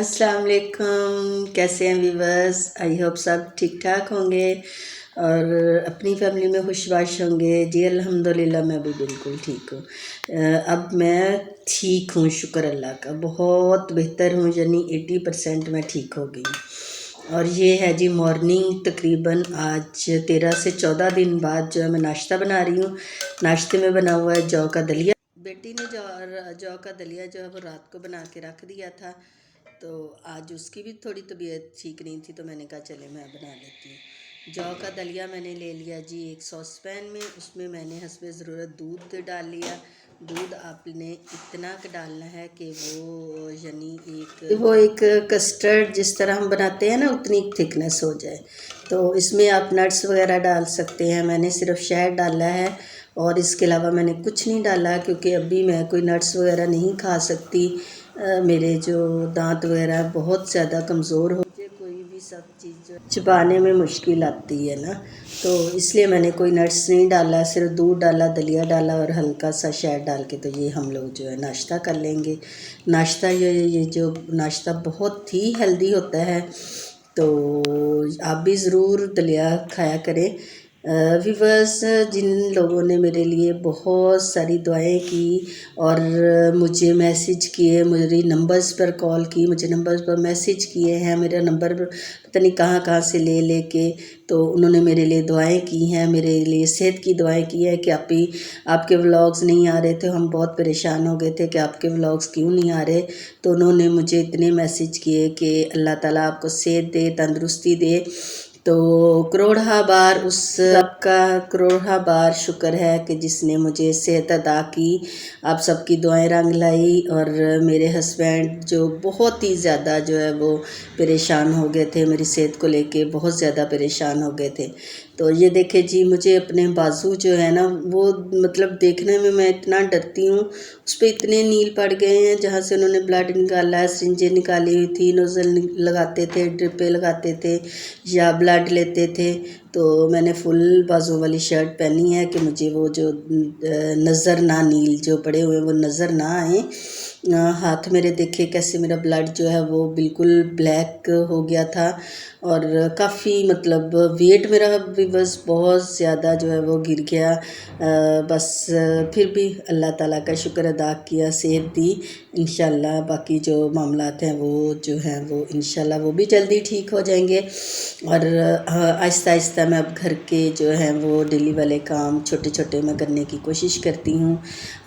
अस्सलाम वालेकुम। कैसे हैं व्यूवर्स? आई होप सब ठीक ठाक होंगे और अपनी फैमिली में खुशबाश होंगे। जी अल्हम्दुलिल्लाह, मैं भी बिल्कुल ठीक हूँ। अब मैं ठीक हूँ, शुक्र अल्लाह का, बहुत बेहतर हूँ, यानी 80% मैं ठीक हो गई। और ये है जी मॉर्निंग, तकरीबन आज 13 से 14 दिन बाद जो है मैं नाश्ता बना रही हूँ। नाश्ते में बना हुआ है जौ का दलिया। बेटी ने जौ का दलिया जो है वो रात को बना के रख दिया था, तो आज उसकी भी थोड़ी तबीयत ठीक नहीं थी, तो मैंने कहा चले मैं बना लेती हूँ। जौ का दलिया मैंने ले लिया जी एक सॉस पैन में, उसमें मैंने हस्बे ज़रूरत दूध डाल लिया। दूध आपने इतना का डालना है कि वो यानी एक कस्टर्ड जिस तरह हम बनाते हैं ना उतनी थिकनेस हो जाए। तो इसमें आप नट्स वगैरह डाल सकते हैं, मैंने सिर्फ शहद डाला है और इसके अलावा मैंने कुछ नहीं डाला, क्योंकि अभी मैं कोई नट्स वगैरह नहीं खा सकती। मेरे जो दांत वगैरह बहुत ज़्यादा कमज़ोर हो, मुझे कोई भी सब चीज़ चबाने में मुश्किल आती है ना, तो इसलिए मैंने कोई नट्स नहीं डाला, सिर्फ दूध डाला, दलिया डाला और हल्का सा शहद डाल के, तो ये हम लोग जो है नाश्ता कर लेंगे। नाश्ता ये जो नाश्ता बहुत ही हेल्दी होता है, तो आप भी ज़रूर दलिया खाया करें। व्यूवर्स, जिन लोगों ने मेरे लिए बहुत सारी दुआएं की और मुझे मैसेज किए, मुझे नंबर्स पर कॉल की, मुझे नंबर्स पर मैसेज किए हैं, मेरा नंबर पता नहीं कहाँ कहाँ से ले के, तो उन्होंने मेरे लिए दुआएं की हैं, मेरे लिए सेहत की दुआएं की है कि आपके व्लॉग्स नहीं आ रहे थे, हम बहुत परेशान हो गए थे कि आपके व्लॉग्स क्यों नहीं आ रहे। तो उन्होंने मुझे इतने मैसेज किए कि अल्लाह ताला आपको सेहत दे, तंदुरुस्ती दे। तो करोड़ा बार उस आपका करोड़ा बार शुक्र है कि जिसने मुझे सेहत अदा की। आप सबकी दुआएं रंग लाई और मेरे हस्बैंड जो बहुत ही ज़्यादा जो है वो परेशान हो गए थे, मेरी सेहत को लेके बहुत ज़्यादा परेशान हो गए थे। तो ये देखे जी, मुझे अपने बाजू जो है ना वो मतलब देखने में मैं इतना डरती हूँ, उस पर इतने नील पड़ गए हैं जहाँ से उन्होंने ब्लड निकाला है, सिरिंजें निकाली हुई थी, नोज़ल लगाते थे, ड्रिपें लगाते थे या ब्लड लेते थे। तो मैंने फुल बाजू वाली शर्ट पहनी है कि मुझे वो जो नज़र ना, नील जो पड़े हुए वो नज़र ना आए। हाथ मेरे देखे कैसे मेरा ब्लड जो है वो बिल्कुल ब्लैक हो गया था और काफ़ी मतलब वेट मेरा भी बस बहुत ज़्यादा जो है वो गिर गया। बस फिर भी अल्लाह ताला का शुक्र अदा किया, सेहत दी। इंशाल्लाह बाकी जो मामलात हैं वो जो हैं वो इंशाल्लाह वो भी जल्दी ठीक हो जाएंगे। और आहिस्ता आहिस्ता मैं अब घर के जो हैं वो डेली वाले काम छोटे छोटे मैं करने की कोशिश करती हूँ।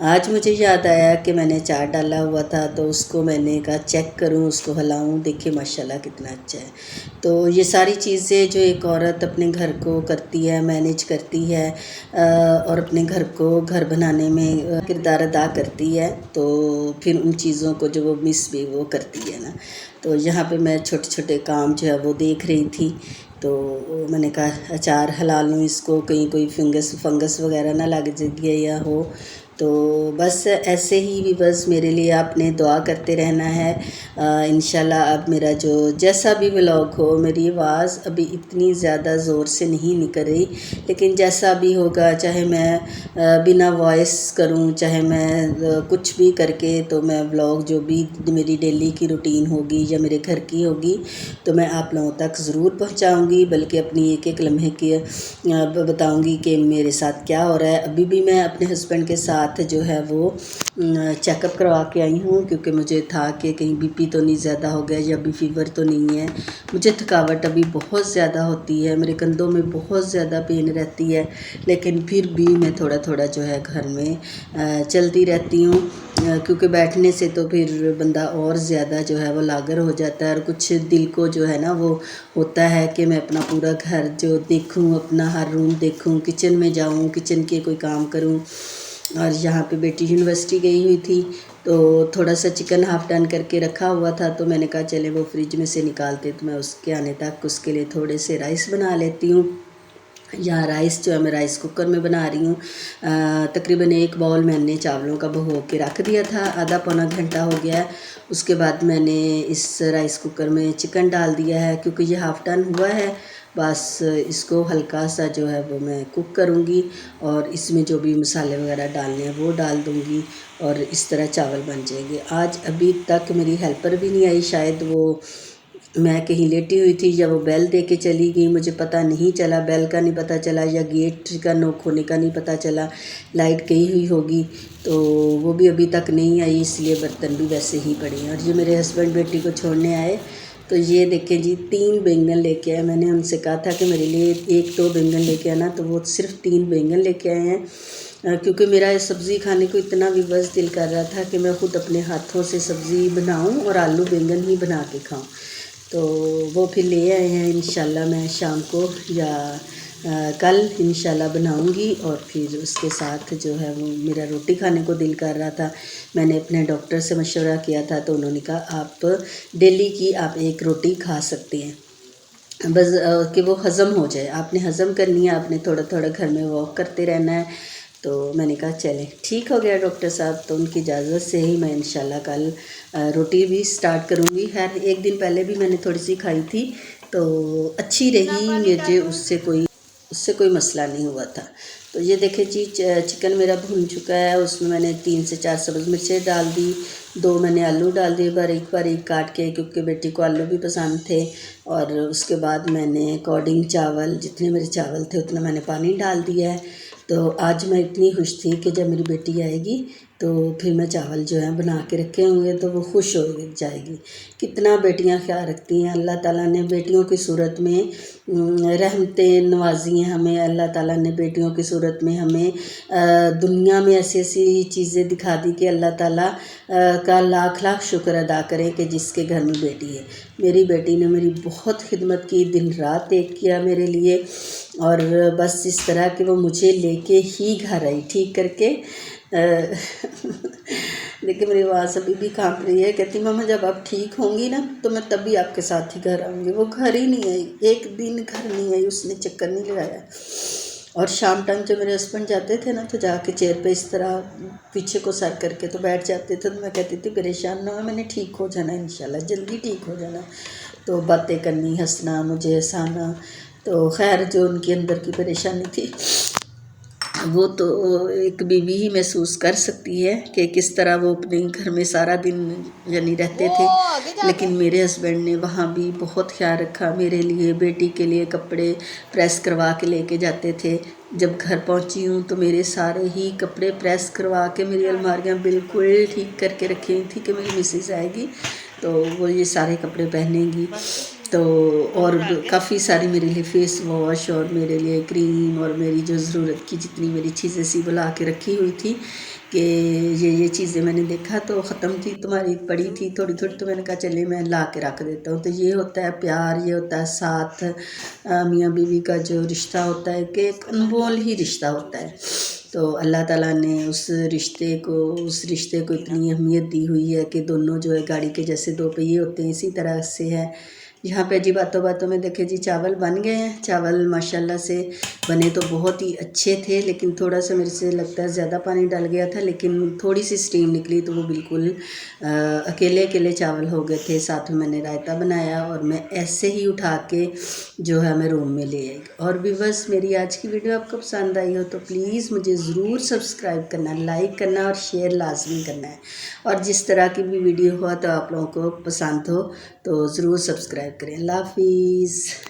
आज मुझे याद आया कि मैंने चाट डाला हुआ था, तो उसको मैंने कहा चेक करूँ, उसको हिलाऊँ, देखिए माशाल्लाह कितना अच्छा है। तो ये सारी चीज़ें जो एक औरत अपने घर को करती है, मैनेज करती है और अपने घर को घर बनाने में किरदार अदा करती है, तो फिर उन चीज़ों को जो वो मिस भी वो करती है ना। तो यहाँ पे मैं छोटे छोटे काम जो है वो देख रही थी, तो मैंने कहा अचार हिला लूँ इसको, कहीं कोई फंगस वगैरह ना लग जाए या हो। तो बस ऐसे ही भी बस मेरे लिए आपने दुआ करते रहना है। इंशाल्लाह अब मेरा जो जैसा भी व्लॉग हो, मेरी आवाज़ अभी इतनी ज़्यादा ज़ोर से नहीं निकल रही, लेकिन जैसा भी होगा, चाहे मैं बिना वॉइस करूं, चाहे मैं कुछ भी करके, तो मैं व्लॉग जो भी मेरी डेली की रूटीन होगी या मेरे घर की होगी तो मैं आप लोगों तक ज़रूर पहुंचाऊंगी, बल्कि अपनी एक एक लम्हे की बताऊंगी कि मेरे साथ क्या हो रहा है। अभी भी मैं अपने हस्बैंड के साथ जो है वो चेकअप करवा के आई हूँ, क्योंकि मुझे था कि कहीं बीपी तो नहीं ज़्यादा हो गया या अभी फीवर तो नहीं है। मुझे थकावट अभी बहुत ज़्यादा होती है, मेरे कंधों में बहुत ज़्यादा पेन रहती है, लेकिन फिर भी मैं थोड़ा थोड़ा जो है घर में चलती रहती हूँ, क्योंकि बैठने से तो फिर बंदा और ज़्यादा जो है वो लागर हो जाता है। और कुछ दिल को जो है ना वो होता है कि मैं अपना पूरा घर जो देखूं, अपना हर रूम देखूं, किचन में जाऊं, किचन के कोई काम करूं। और यहाँ पे बेटी यूनिवर्सिटी गई हुई थी, तो थोड़ा सा चिकन हाफ डन करके रखा हुआ था, तो मैंने कहा चले वो फ्रिज में से निकालते, तो मैं उसके आने तक उसके लिए थोड़े से राइस बना लेती हूँ। यहाँ राइस जो है मैं राइस कुकर में बना रही हूँ। तकरीबन 1 बाउल मैंने चावलों का भिगो के रख दिया था, आधा पौना घंटा हो गया है। उसके बाद मैंने इस राइस कुकर में चिकन डाल दिया है, क्योंकि ये हाफ़ डन हुआ है। बस इसको हल्का सा जो है वो मैं कुक करूँगी और इसमें जो भी मसाले वगैरह डालने हैं वो डाल दूँगी और इस तरह चावल बन जाएंगे। आज अभी तक मेरी हेल्पर भी नहीं आई, शायद वो मैं कहीं लेटी हुई थी या वो बेल दे के चली गई, मुझे पता नहीं चला। बेल का नहीं पता चला या गेट का नॉक होने का नहीं पता चला। लाइट गई हुई होगी, तो वो भी अभी तक नहीं आई, इसलिए बर्तन भी वैसे ही पड़े हैं। और ये मेरे हस्बैंड बेटी को छोड़ने आए, तो ये देखें जी 3 बैंगन लेके आए। मैंने उनसे कहा था कि मेरे लिए 1-2 बैंगन लेके आना, तो वो सिर्फ 3 बैंगन लेके आए हैं। क्योंकि मेरा सब्ज़ी खाने को इतना भी बस दिल कर रहा था कि मैं ख़ुद अपने हाथों से सब्ज़ी बनाऊं और आलू बैंगन ही बना के खाऊं। तो वो फिर ले आए हैं। इंशाल्लाह मैं शाम को या कल इंशाल्लाह बनाऊंगी और फिर उसके साथ जो है वो मेरा रोटी खाने को दिल कर रहा था। मैंने अपने डॉक्टर से मशवरा किया था, तो उन्होंने कहा आप डेली की आप 1 रोटी खा सकते हैं, बस कि वो हज़म हो जाए। आपने हज़म करनी है, आपने थोड़ा थोड़ा घर में वॉक करते रहना है। तो मैंने कहा चलें, ठीक हो गया डॉक्टर साहब। तो उनकी इजाज़त से ही मैं इंशाल्लाह कल रोटी भी स्टार्ट करूँगी। खैर 1 दिन पहले भी मैंने थोड़ी सी खाई थी, तो अच्छी रही मुझे, उससे कोई मसला नहीं हुआ था। तो ये देखें जी चिकन मेरा भुन चुका है। उसमें मैंने 3 से 4 सब्ज़ मिर्चें डाल दी, 2 मैंने आलू डाल दिए बारीक बारीक काट के, क्योंकि बेटी को आलू भी पसंद थे। और उसके बाद मैंने अकॉर्डिंग चावल, जितने मेरे चावल थे उतना मैंने पानी डाल दिया है। तो आज मैं इतनी खुश थी कि जब मेरी बेटी आएगी तो फिर मैं चावल जो है बना के रखे होंगे तो वो खुश हो जाएगी। कितना बेटियां ख्याल रखती हैं। अल्लाह ताला ने बेटियों की सूरत में रहमतें नवाजी हैं हमें। अल्लाह ताला ने बेटियों की सूरत में हमें दुनिया में ऐसी ऐसी चीज़ें दिखा दी कि अल्लाह ताला का लाख लाख शुक्र अदा करें कि जिसके घर में बेटी है। मेरी बेटी ने मेरी बहुत खिदमत की, दिन रात एक किया मेरे लिए। और बस इस तरह कि वो मुझे लेके ही घर आई ठीक करके। देखिए मेरी आवाज़ अभी भी काँप रही है। कहती मामा जब आप ठीक होंगी ना तो मैं तभी आपके साथ ही घर आऊँगी। वो घर ही नहीं आई, 1 दिन घर नहीं आई, उसने चक्कर नहीं लगाया। और शाम टाइम जब मेरे हस्बैंड जाते थे ना तो जाके चेयर पे इस तरह पीछे को सर करके तो बैठ जाते थे। तो मैं कहती थी परेशान ना हो, मैंने ठीक हो जाना इंशाल्लाह, जल्दी ठीक हो जाना। तो बातें करनी, हंसना, मुझे हंसाना। तो खैर जो उनके अंदर की परेशानी थी वो तो एक बीवी ही महसूस कर सकती है कि किस तरह वो अपने घर में सारा दिन यानी रहते थे। लेकिन मेरे हस्बैंड ने वहाँ भी बहुत ख्याल रखा मेरे लिए। बेटी के लिए कपड़े प्रेस करवा के लेके जाते थे। जब घर पहुँची हूँ तो मेरे सारे ही कपड़े प्रेस करवा के मेरी अलमारियाँ बिल्कुल ठीक करके रखी हुई थी कि मेरी मिसेस आएगी तो वो ये सारे कपड़े पहनेंगी। तो और काफ़ी सारी मेरे लिए फ़ेस वॉश और मेरे लिए क्रीम और मेरी जो ज़रूरत की जितनी मेरी चीज़ें सी बुला के रखी हुई थी कि ये चीज़ें मैंने देखा तो ख़त्म थी, तुम्हारी पड़ी थी थोड़ी थोड़ी, तो मैंने कहा चलिए मैं ला के रख देता हूँ। तो ये होता है प्यार, ये होता है साथ, मियाँ बीवी का जो रिश्ता होता है कि एक अनमोल ही रिश्ता होता है। तो अल्लाह ताला ने उस रिश्ते को इतनी अहमियत दी हुई है कि दोनों जो है गाड़ी के जैसे 2 पहिए होते हैं, इसी तरह से है। यहाँ पे जी बातों बातों में देखे जी चावल बन गए हैं। चावल माशाल्लाह से बने तो बहुत ही अच्छे थे, लेकिन थोड़ा सा मेरे से लगता है ज़्यादा पानी डल गया था, लेकिन थोड़ी सी स्टीम निकली तो वो बिल्कुल अकेले अकेले चावल हो गए थे। साथ में मैंने रायता बनाया और मैं ऐसे ही उठा के जो है मैं रूम में ले आई। और भी बस मेरी आज की वीडियो आपको पसंद आई हो तो प्लीज़ मुझे ज़रूर सब्सक्राइब करना, लाइक करना और शेयर लाजमी करना है। और जिस तरह की भी वीडियो हो तो आप लोगों को पसंद हो तो ज़रूर सब्सक्राइब करें। अल्लाह हाफिज़।